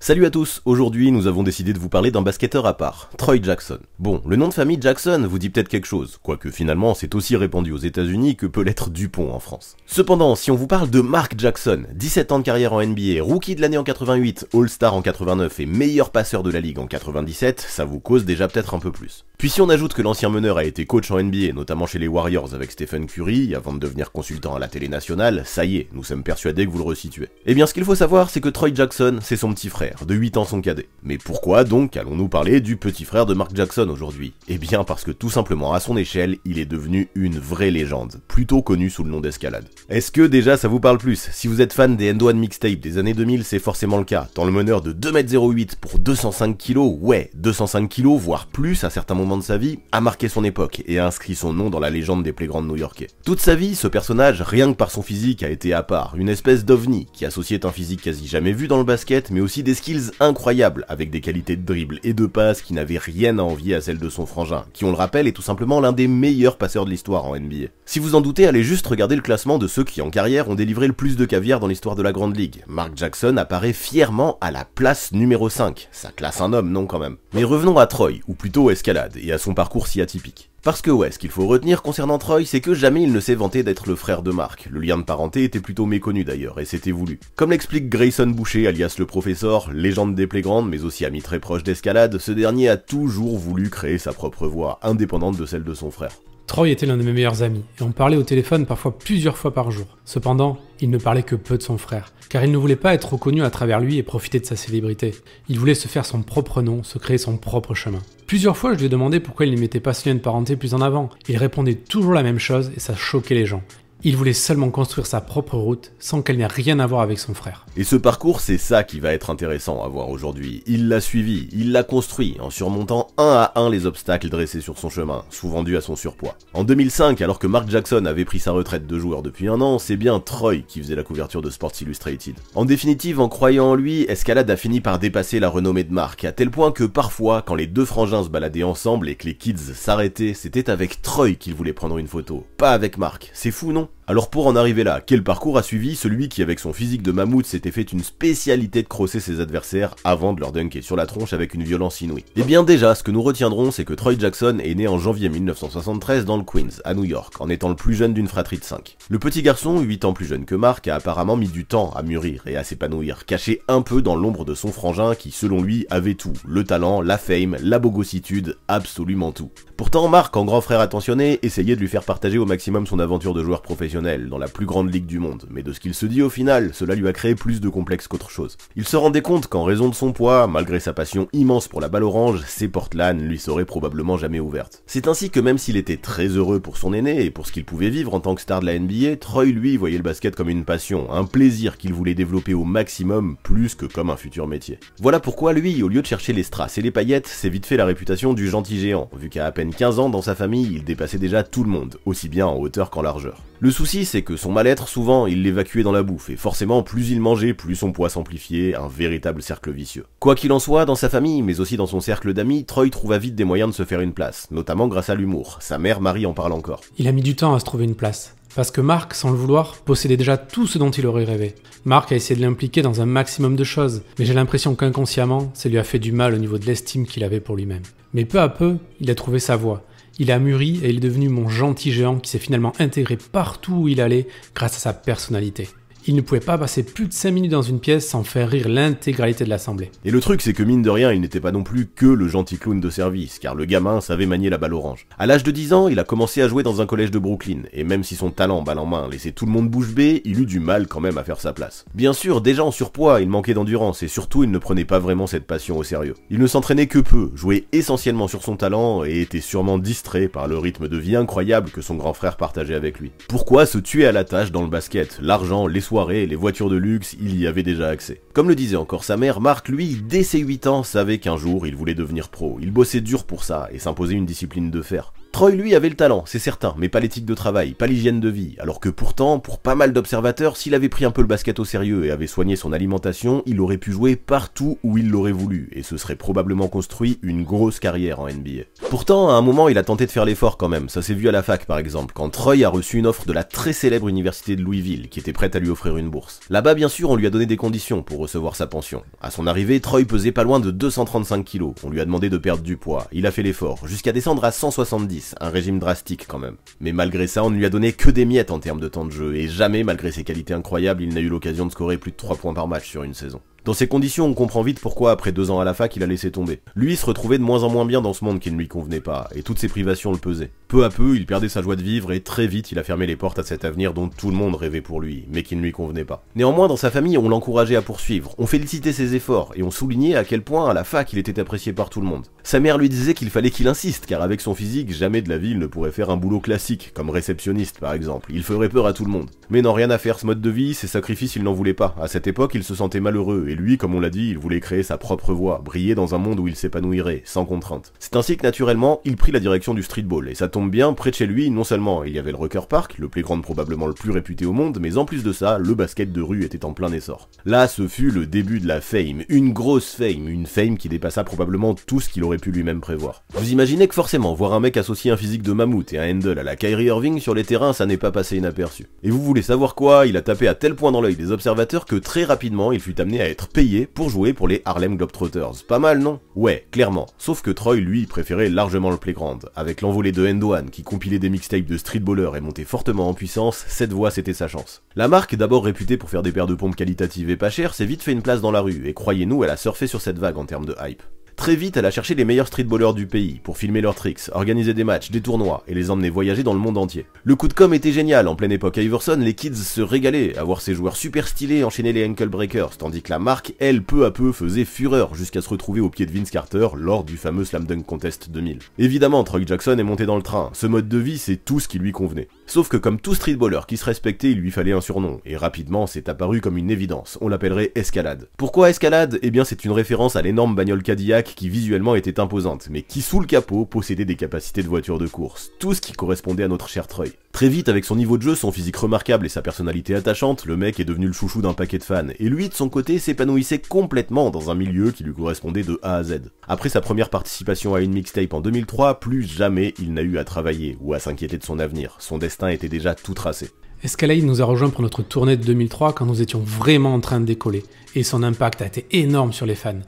Salut à tous, aujourd'hui nous avons décidé de vous parler d'un basketteur à part, Troy Jackson. Bon, le nom de famille Jackson vous dit peut-être quelque chose, quoique finalement c'est aussi répandu aux États-Unis que peut l'être Dupont en France. Cependant, si on vous parle de Mark Jackson, 17 ans de carrière en NBA, rookie de l'année en 88, All-Star en 89 et meilleur passeur de la ligue en 97, ça vous cause déjà peut-être un peu plus. Puis si on ajoute que l'ancien meneur a été coach en NBA, notamment chez les Warriors avec Stephen Curry, avant de devenir consultant à la télé nationale, ça y est, nous sommes persuadés que vous le resituez. Eh bien ce qu'il faut savoir, c'est que Troy Jackson, c'est son petit frère, de 8 ans son cadet. Mais pourquoi donc allons-nous parler du petit frère de Mark Jackson aujourd'hui? Eh bien parce que tout simplement à son échelle, il est devenu une vraie légende, plutôt connu sous le nom d'Escalade. Est-ce que déjà ça vous parle plus? Si vous êtes fan des End One Mixtape des années 2000, c'est forcément le cas. Tant le meneur de 2m08 pour 205 kg, ouais, 205 kg, voire plus à certains moments de sa vie, a marqué son époque et a inscrit son nom dans la légende des playgrounds new-yorkais. Toute sa vie, ce personnage, rien que par son physique, a été à part, une espèce d'ovni qui associait un physique quasi jamais vu dans le basket, mais aussi des skills incroyables, avec des qualités de dribble et de passe qui n'avaient rien à envier à celles de son frangin, qui on le rappelle est tout simplement l'un des meilleurs passeurs de l'histoire en NBA. Si vous en doutez, allez juste regarder le classement de ceux qui en carrière ont délivré le plus de caviar dans l'histoire de la Grande Ligue. Mark Jackson apparaît fièrement à la place numéro 5, ça classe un homme non quand même. Mais revenons à Troy, ou plutôt Escalade, et à son parcours si atypique. Parce que ouais, ce qu'il faut retenir concernant Troy, c'est que jamais il ne s'est vanté d'être le frère de Mark. Le lien de parenté était plutôt méconnu d'ailleurs, et c'était voulu. Comme l'explique Grayson Boucher, alias le professeur, légende des playgrounds, mais aussi ami très proche d'Escalade, ce dernier a toujours voulu créer sa propre voix, indépendante de celle de son frère. Troy était l'un de mes meilleurs amis, et on parlait au téléphone parfois plusieurs fois par jour. Cependant, il ne parlait que peu de son frère, car il ne voulait pas être reconnu à travers lui et profiter de sa célébrité. Il voulait se faire son propre nom, se créer son propre chemin. Plusieurs fois, je lui ai demandé pourquoi il ne mettait pas ce lien de parenté plus en avant. Il répondait toujours la même chose et ça choquait les gens. Il voulait seulement construire sa propre route sans qu'elle n'ait rien à voir avec son frère. Et ce parcours, c'est ça qui va être intéressant à voir aujourd'hui. Il l'a suivi, il l'a construit, en surmontant un à un les obstacles dressés sur son chemin, souvent dus à son surpoids. En 2005, alors que Mark Jackson avait pris sa retraite de joueur depuis un an, c'est bien Troy qui faisait la couverture de Sports Illustrated. En définitive, en croyant en lui, Escalade a fini par dépasser la renommée de Mark, à tel point que parfois, quand les deux frangins se baladaient ensemble et que les kids s'arrêtaient, c'était avec Troy qu'ils voulaient prendre une photo, pas avec Mark. C'est fou, non? Alors pour en arriver là, quel parcours a suivi celui qui avec son physique de mammouth s'était fait une spécialité de crosser ses adversaires avant de leur dunker sur la tronche avec une violence inouïe? Eh bien déjà, ce que nous retiendrons, c'est que Troy Jackson est né en janvier 1973 dans le Queens, à New York, en étant le plus jeune d'une fratrie de 5. Le petit garçon, 8 ans plus jeune que Mark, a apparemment mis du temps à mûrir et à s'épanouir, caché un peu dans l'ombre de son frangin qui, selon lui, avait tout, le talent, la fame, la bogossitude, absolument tout. Pourtant, Mark, en grand frère attentionné, essayait de lui faire partager au maximum son aventure de joueur professionnel, dans la plus grande ligue du monde, mais de ce qu'il se dit au final, cela lui a créé plus de complexes qu'autre chose. Il se rendait compte qu'en raison de son poids, malgré sa passion immense pour la balle orange, ses portes LAN lui seraient probablement jamais ouvertes. C'est ainsi que même s'il était très heureux pour son aîné et pour ce qu'il pouvait vivre en tant que star de la NBA, Troy lui voyait le basket comme une passion, un plaisir qu'il voulait développer au maximum, plus que comme un futur métier. Voilà pourquoi lui, au lieu de chercher les strass et les paillettes, s'est vite fait la réputation du gentil géant, vu qu'à peine 15 ans dans sa famille, il dépassait déjà tout le monde, aussi bien en hauteur qu'en largeur. Le souci, c'est que son mal-être, souvent, il l'évacuait dans la bouffe, et forcément, plus il mangeait, plus son poids s'amplifiait, un véritable cercle vicieux. Quoi qu'il en soit, dans sa famille, mais aussi dans son cercle d'amis, Troy trouva vite des moyens de se faire une place, notamment grâce à l'humour. Sa mère, Marie, en parle encore. Il a mis du temps à se trouver une place. Parce que Mark, sans le vouloir, possédait déjà tout ce dont il aurait rêvé. Mark a essayé de l'impliquer dans un maximum de choses, mais j'ai l'impression qu'inconsciemment, ça lui a fait du mal au niveau de l'estime qu'il avait pour lui-même. Mais peu à peu, il a trouvé sa voie. Il a mûri et il est devenu mon gentil géant qui s'est finalement intégré partout où il allait grâce à sa personnalité. Il ne pouvait pas passer plus de 5 minutes dans une pièce sans faire rire l'intégralité de l'assemblée. Et le truc, c'est que mine de rien, il n'était pas non plus que le gentil clown de service, car le gamin savait manier la balle orange. À l'âge de 10 ans, il a commencé à jouer dans un collège de Brooklyn, et même si son talent balle en main laissait tout le monde bouche bée, il eut du mal quand même à faire sa place. Bien sûr, déjà en surpoids, il manquait d'endurance, et surtout, il ne prenait pas vraiment cette passion au sérieux. Il ne s'entraînait que peu, jouait essentiellement sur son talent, et était sûrement distrait par le rythme de vie incroyable que son grand frère partageait avec lui. Pourquoi se tuer à la tâche dans le basket? L'argent, les soirées, les voitures de luxe, il y avait déjà accès. Comme le disait encore sa mère, Mark, lui, dès ses 8 ans, savait qu'un jour, il voulait devenir pro. Il bossait dur pour ça, et s'imposait une discipline de fer. Troy, lui, avait le talent, c'est certain, mais pas l'éthique de travail, pas l'hygiène de vie, alors que pourtant, pour pas mal d'observateurs, s'il avait pris un peu le basket au sérieux et avait soigné son alimentation, il aurait pu jouer partout où il l'aurait voulu, et se serait probablement construit une grosse carrière en NBA. Pourtant, à un moment, il a tenté de faire l'effort quand même, ça s'est vu à la fac par exemple, quand Troy a reçu une offre de la très célèbre université de Louisville, qui était prête à lui offrir une bourse. Là-bas, bien sûr, on lui a donné des conditions pour recevoir sa pension. À son arrivée, Troy pesait pas loin de 235 kilos, on lui a demandé de perdre du poids, il a fait l'effort, jusqu'à descendre à 170, un régime drastique quand même. Mais malgré ça, on ne lui a donné que des miettes en termes de temps de jeu, et jamais, malgré ses qualités incroyables, il n'a eu l'occasion de scorer plus de 3 points par match sur une saison. Dans ces conditions, on comprend vite pourquoi, après 2 ans à la fac, il a laissé tomber. Lui se retrouvait de moins en moins bien dans ce monde qui ne lui convenait pas, et toutes ses privations le pesaient. Peu à peu, il perdait sa joie de vivre, et très vite, il a fermé les portes à cet avenir dont tout le monde rêvait pour lui, mais qui ne lui convenait pas. Néanmoins, dans sa famille, on l'encourageait à poursuivre, on félicitait ses efforts, et on soulignait à quel point, à la fac, il était apprécié par tout le monde. Sa mère lui disait qu'il fallait qu'il insiste, car avec son physique, jamais de la vie il ne pourrait faire un boulot classique, comme réceptionniste par exemple, il ferait peur à tout le monde. Mais non, rien à faire, ce mode de vie, ces sacrifices, il n'en voulait pas. À cette époque, il se sentait malheureux, et lui, comme on l'a dit, il voulait créer sa propre voie, briller dans un monde où il s'épanouirait, sans contrainte. C'est ainsi que naturellement, il prit la direction du streetball, et ça tombe bien, près de chez lui, non seulement il y avait le Rucker Park, le playground probablement le plus réputé au monde, mais en plus de ça, le basket de rue était en plein essor. Là, ce fut le début de la fame, une grosse fame, une fame qui dépassa probablement tout ce qu'il aurait pu lui-même prévoir. Vous imaginez que forcément, voir un mec associer un physique de mammouth et un handle à la Kyrie Irving sur les terrains, ça n'est pas passé inaperçu. Et vous voulez savoir quoi? Il a tapé à tel point dans l'œil des observateurs que très rapidement, il fut amené à être payé pour jouer pour les Harlem Globetrotters. Pas mal, non? Ouais, clairement. Sauf que Troy, lui, préférait largement le playground. Avec l'envolée de End-One, qui compilait des mixtapes de streetballers et montait fortement en puissance, cette voie c'était sa chance. La marque, d'abord réputée pour faire des paires de pompes qualitatives et pas chères, s'est vite fait une place dans la rue, et croyez-nous, elle a surfé sur cette vague en termes de hype. Très vite, elle a cherché les meilleurs streetballers du pays pour filmer leurs tricks, organiser des matchs, des tournois et les emmener voyager dans le monde entier. Le coup de com était génial, en pleine époque Iverson, les kids se régalaient à voir ces joueurs super stylés enchaîner les ankle breakers, tandis que la marque, elle, peu à peu faisait fureur jusqu'à se retrouver au pied de Vince Carter lors du fameux Slam Dunk Contest 2000. Évidemment, Troy Jackson est monté dans le train, ce mode de vie c'est tout ce qui lui convenait. Sauf que comme tout streetballer qui se respectait, il lui fallait un surnom, et rapidement c'est apparu comme une évidence, on l'appellerait Escalade. Pourquoi Escalade? Eh bien c'est une référence à l'énorme bagnole Cadillac qui visuellement était imposante, mais qui sous le capot possédait des capacités de voiture de course, tout ce qui correspondait à notre cher Troy. Très vite, avec son niveau de jeu, son physique remarquable et sa personnalité attachante, le mec est devenu le chouchou d'un paquet de fans, et lui de son côté s'épanouissait complètement dans un milieu qui lui correspondait de A à Z. Après sa première participation à une mixtape en 2003, plus jamais il n'a eu à travailler ou à s'inquiéter de son avenir, son destin était déjà tout tracé. Escalade nous a rejoint pour notre tournée de 2003 quand nous étions vraiment en train de décoller, et son impact a été énorme sur les fans.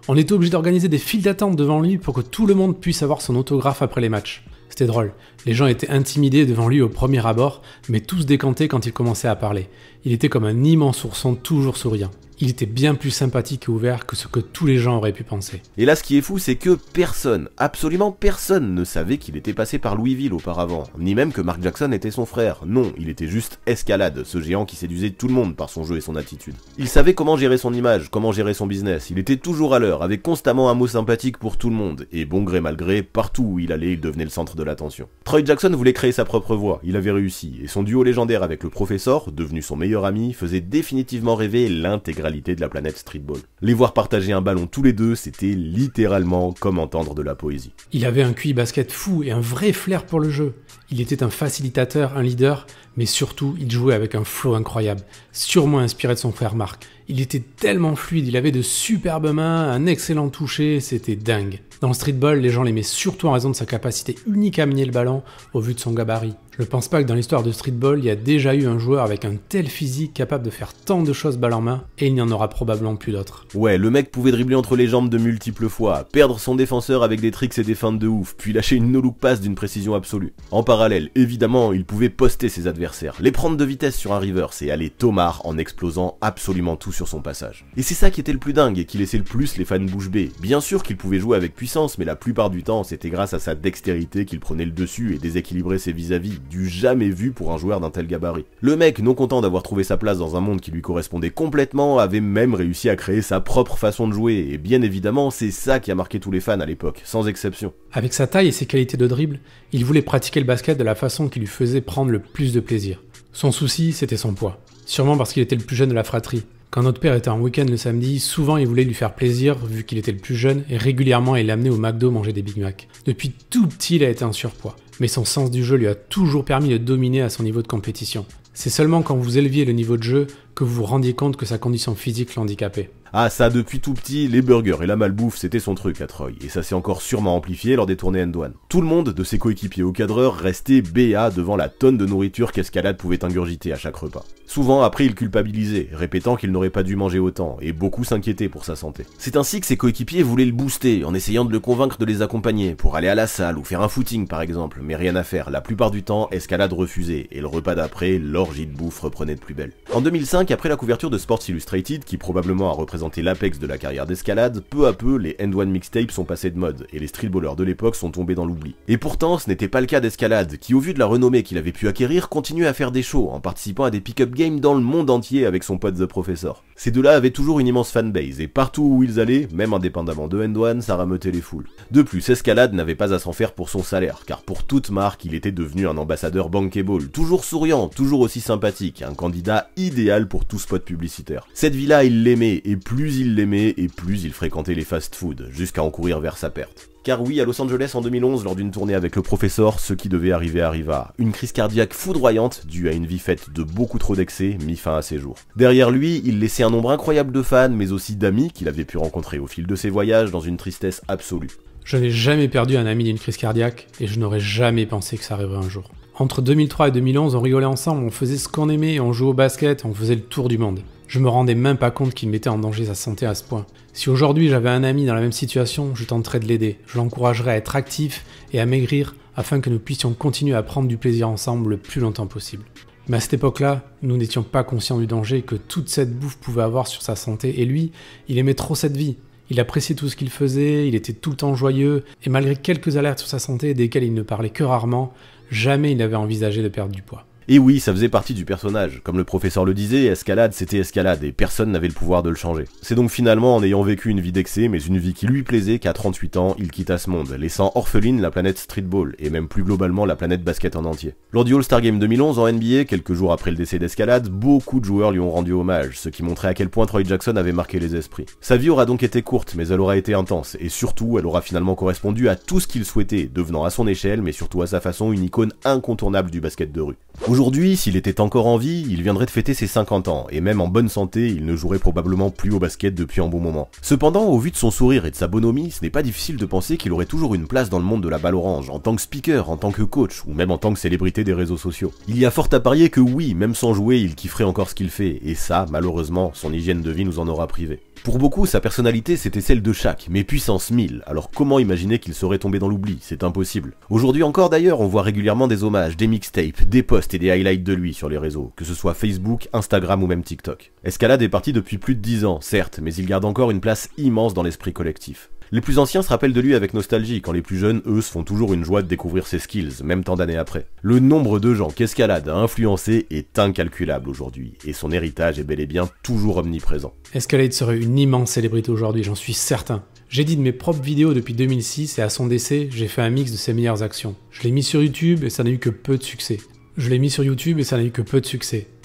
On était obligé d'organiser des files d'attente devant lui pour que tout le monde puisse avoir son autographe après les matchs. C'était drôle, les gens étaient intimidés devant lui au premier abord, mais tous décantés quand il commençait à parler. Il était comme un immense ourson toujours souriant. Il était bien plus sympathique et ouvert que ce que tous les gens auraient pu penser. Et là, ce qui est fou, c'est que personne, absolument personne ne savait qu'il était passé par Louisville auparavant, ni même que Mark Jackson était son frère. Non, il était juste Escalade, ce géant qui séduisait tout le monde par son jeu et son attitude. Il savait comment gérer son image, comment gérer son business, il était toujours à l'heure, avec constamment un mot sympathique pour tout le monde, et bon gré mal gré, partout où il allait, il devenait le centre de l'attention. Troy Jackson voulait créer sa propre voie, il avait réussi, et son duo légendaire avec le professeur, devenu son meilleur ami, faisait définitivement rêver l'intégralité de la planète streetball. Les voir partager un ballon tous les deux, c'était littéralement comme entendre de la poésie. Il avait un QI basket fou et un vrai flair pour le jeu. Il était un facilitateur, un leader, mais surtout, il jouait avec un flow incroyable, sûrement inspiré de son frère Mark. Il était tellement fluide, il avait de superbes mains, un excellent toucher, c'était dingue. Dans le streetball, les gens l'aimaient surtout en raison de sa capacité unique à manier le ballon au vu de son gabarit. Je ne pense pas que dans l'histoire de streetball, il y a déjà eu un joueur avec un tel physique capable de faire tant de choses balle en main, et il n'y en aura probablement plus d'autres. Ouais, le mec pouvait dribbler entre les jambes de multiples fois, perdre son défenseur avec des tricks et des feintes de ouf, puis lâcher une no-look pass d'une précision absolue. En parallèle, évidemment, il pouvait poster ses adversaires, les prendre de vitesse sur un reverse et aller tomard en explosant absolument tout sur son passage. Et c'est ça qui était le plus dingue et qui laissait le plus les fans bouche bée. Bien sûr qu'il pouvait jouer avec puissance, mais la plupart du temps, c'était grâce à sa dextérité qu'il prenait le dessus et déséquilibrait ses vis-à-vis, du jamais vu pour un joueur d'un tel gabarit. Le mec, non content d'avoir trouvé sa place dans un monde qui lui correspondait complètement, avait même réussi à créer sa propre façon de jouer, et bien évidemment, c'est ça qui a marqué tous les fans à l'époque, sans exception. Avec sa taille et ses qualités de dribble, il voulait pratiquer le basket de la façon qui lui faisait prendre le plus de plaisir. Son souci, c'était son poids. Sûrement parce qu'il était le plus jeune de la fratrie. Quand notre père était en week-end le samedi, souvent il voulait lui faire plaisir vu qu'il était le plus jeune et régulièrement il l'amenait au McDo manger des Big Mac. Depuis tout petit il a été en surpoids, mais son sens du jeu lui a toujours permis de dominer à son niveau de compétition. C'est seulement quand vous éleviez le niveau de jeu que vous vous rendiez compte que sa condition physique l'handicapait. Ah ça, depuis tout petit, les burgers et la malbouffe c'était son truc à Troy, et ça s'est encore sûrement amplifié lors des tournées N1. Tout le monde, de ses coéquipiers au cadreur, restait béat devant la tonne de nourriture qu'Escalade pouvait ingurgiter à chaque repas. Souvent après il culpabilisait, répétant qu'il n'aurait pas dû manger autant, et beaucoup s'inquiétaient pour sa santé. C'est ainsi que ses coéquipiers voulaient le booster, en essayant de le convaincre de les accompagner, pour aller à la salle ou faire un footing par exemple, mais rien à faire, la plupart du temps, Escalade refusait, et le repas d'après, l'orgie de bouffe reprenait de plus belle. En 2005, après la couverture de Sports Illustrated, qui probablement a représenté l'apex de la carrière d'Escalade, peu à peu les N1 mixtapes sont passés de mode, et les streetballers de l'époque sont tombés dans l'oubli. Et pourtant, ce n'était pas le cas d'Escalade, qui au vu de la renommée qu'il avait pu acquérir, continuait à faire des shows, en participant à des pick-up games dans le monde entier avec son pote The Professor. Ces deux-là avaient toujours une immense fanbase, et partout où ils allaient, même indépendamment de N1, ça rameutait les foules. De plus, Escalade n'avait pas à s'en faire pour son salaire, car pour toute marque, il était devenu un ambassadeur bankable, toujours souriant, toujours aussi sympathique, un candidat idéal pour tout spot publicitaire. Cette vie-là, il l'aimait, et plus il l'aimait, et plus il fréquentait les fast-food, jusqu'à en courir vers sa perte. Car oui, à Los Angeles en 2011, lors d'une tournée avec le Professor, ce qui devait arriver arriva. Une crise cardiaque foudroyante, due à une vie faite de beaucoup trop d'excès, mit fin à ses jours. Derrière lui, il laissait un nombre incroyable de fans, mais aussi d'amis qu'il avait pu rencontrer au fil de ses voyages dans une tristesse absolue. Je n'ai jamais perdu un ami d'une crise cardiaque, et je n'aurais jamais pensé que ça arriverait un jour. Entre 2003 et 2011, on rigolait ensemble, on faisait ce qu'on aimait, on jouait au basket, on faisait le tour du monde. Je me rendais même pas compte qu'il mettait en danger sa santé à ce point. Si aujourd'hui j'avais un ami dans la même situation, je tenterais de l'aider. Je l'encouragerais à être actif et à maigrir afin que nous puissions continuer à prendre du plaisir ensemble le plus longtemps possible. Mais à cette époque-là, nous n'étions pas conscients du danger que toute cette bouffe pouvait avoir sur sa santé et lui, il aimait trop cette vie. Il appréciait tout ce qu'il faisait, il était tout le temps joyeux et malgré quelques alertes sur sa santé desquelles il ne parlait que rarement, jamais il n'avait envisagé de perdre du poids. Et oui, ça faisait partie du personnage. Comme le professeur le disait, Escalade c'était Escalade et personne n'avait le pouvoir de le changer. C'est donc finalement en ayant vécu une vie d'excès, mais une vie qui lui plaisait, qu'à 38 ans, il quitta ce monde, laissant orpheline la planète streetball, et même plus globalement la planète basket en entier. Lors du All-Star Game 2011 en NBA, quelques jours après le décès d'Escalade, beaucoup de joueurs lui ont rendu hommage, ce qui montrait à quel point Troy Jackson avait marqué les esprits. Sa vie aura donc été courte, mais elle aura été intense, et surtout, elle aura finalement correspondu à tout ce qu'il souhaitait, devenant à son échelle, mais surtout à sa façon, une icône incontournable du basket de rue. Aujourd'hui, s'il était encore en vie, il viendrait de fêter ses 50 ans, et même en bonne santé, il ne jouerait probablement plus au basket depuis un bon moment. Cependant, au vu de son sourire et de sa bonhomie, ce n'est pas difficile de penser qu'il aurait toujours une place dans le monde de la balle orange, en tant que speaker, en tant que coach, ou même en tant que célébrité des réseaux sociaux. Il y a fort à parier que oui, même sans jouer, il kifferait encore ce qu'il fait, et ça, malheureusement, son hygiène de vie nous en aura privé. Pour beaucoup, sa personnalité c'était celle de Shaq, mais puissance 1000, alors comment imaginer qu'il serait tombé dans l'oubli? C'est impossible. Aujourd'hui encore d'ailleurs, on voit régulièrement des hommages, des mixtapes, des posts et des highlights de lui sur les réseaux, que ce soit Facebook, Instagram ou même TikTok. Escalade est parti depuis plus de 10 ans, certes, mais il garde encore une place immense dans l'esprit collectif. Les plus anciens se rappellent de lui avec nostalgie, quand les plus jeunes, eux, se font toujours une joie de découvrir ses skills, même tant d'années après. Le nombre de gens qu'Escalade a influencé est incalculable aujourd'hui, et son héritage est bel et bien toujours omniprésent. Escalade serait une immense célébrité aujourd'hui, j'en suis certain. J'édite mes propres vidéos depuis 2006 et à son décès, j'ai fait un mix de ses meilleures actions. Je l'ai mis sur YouTube et ça n'a eu que peu de succès.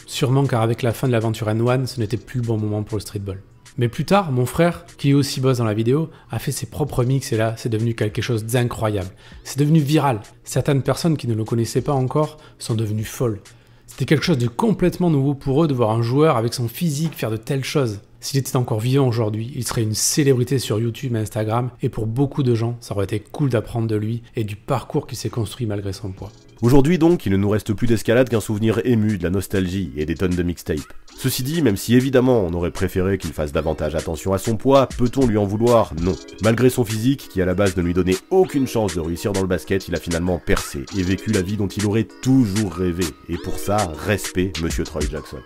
Sûrement car avec la fin de l'aventure N1, ce n'était plus le bon moment pour le streetball. Mais plus tard, mon frère, qui aussi bosse dans la vidéo, a fait ses propres mix et là, c'est devenu quelque chose d'incroyable. C'est devenu viral. Certaines personnes qui ne le connaissaient pas encore sont devenues folles. C'était quelque chose de complètement nouveau pour eux de voir un joueur avec son physique faire de telles choses. S'il était encore vivant aujourd'hui, il serait une célébrité sur YouTube et Instagram, et pour beaucoup de gens, ça aurait été cool d'apprendre de lui et du parcours qu'il s'est construit malgré son poids. Aujourd'hui donc, il ne nous reste plus d'Escalade qu'un souvenir ému, de la nostalgie et des tonnes de mixtapes. Ceci dit, même si évidemment on aurait préféré qu'il fasse davantage attention à son poids, peut-on lui en vouloir? Non. Malgré son physique, qui à la base ne lui donnait aucune chance de réussir dans le basket, il a finalement percé et vécu la vie dont il aurait toujours rêvé. Et pour ça, respect, Monsieur Troy Jackson.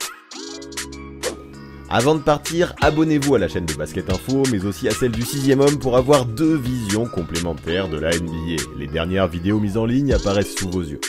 Avant de partir, abonnez-vous à la chaîne de Basket Info, mais aussi à celle du 6ème homme pour avoir 2 visions complémentaires de la NBA. Les dernières vidéos mises en ligne apparaissent sous vos yeux.